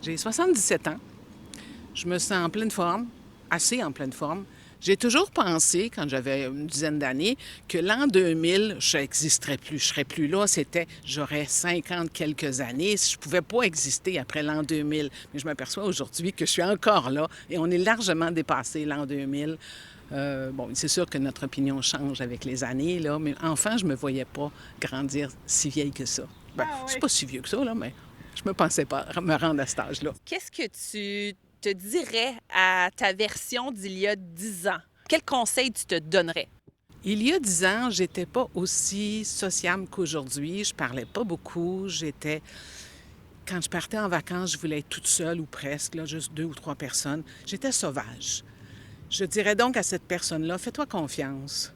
J'ai 77 ans. Je me sens en pleine forme, assez en pleine forme. J'ai toujours pensé, quand j'avais une dizaine d'années, que l'an 2000, je n'existerais plus. Je ne serais plus là. J'aurais 50 quelques années. Je ne pouvais pas exister après l'an 2000. Mais je m'aperçois aujourd'hui que je suis encore là et on est largement dépassé l'an 2000. Bon, c'est sûr que notre opinion change avec les années, là, mais enfant, je ne me voyais pas grandir si vieille que ça. Ben, Ah c'est oui. pas si vieux que ça, là, mais je me pensais pas me rendre à cet âge-là. Qu'est-ce que tu te dirais à ta version d'il y a 10 ans? Quel conseil tu te donnerais? Il y a 10 ans, j'étais pas aussi sociable qu'aujourd'hui. Je parlais pas beaucoup. Quand je partais en vacances, je voulais être toute seule ou presque, là, juste 2 ou 3 personnes. J'étais sauvage. Je dirais donc à cette personne-là, fais-toi confiance.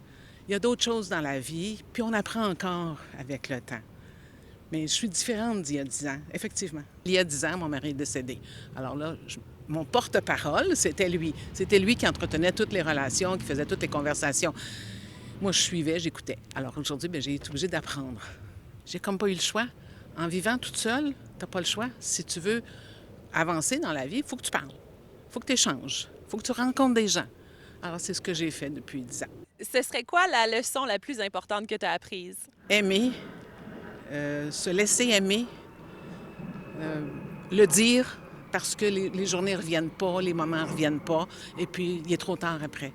Il y a d'autres choses dans la vie, puis on apprend encore avec le temps. Mais je suis différente d'il y a 10 ans, effectivement. Il y a 10 ans, mon mari est décédé. Alors là, mon porte-parole, c'était lui. C'était lui qui entretenait toutes les relations, qui faisait toutes les conversations. Moi, je suivais, j'écoutais. Alors aujourd'hui, j'ai été obligée d'apprendre. J'ai comme pas eu le choix. En vivant toute seule, t'as pas le choix. Si tu veux avancer dans la vie, il faut que tu parles. Il faut que tu échanges. Il faut que tu rencontres des gens. Alors, c'est ce que j'ai fait depuis 10 ans. Ce serait quoi la leçon la plus importante que tu as apprise? Aimer, se laisser aimer, le dire, parce que les journées ne reviennent pas, les moments ne reviennent pas, et puis il est trop tard après.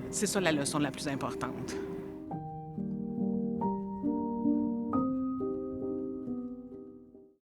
C'est ça la leçon la plus importante.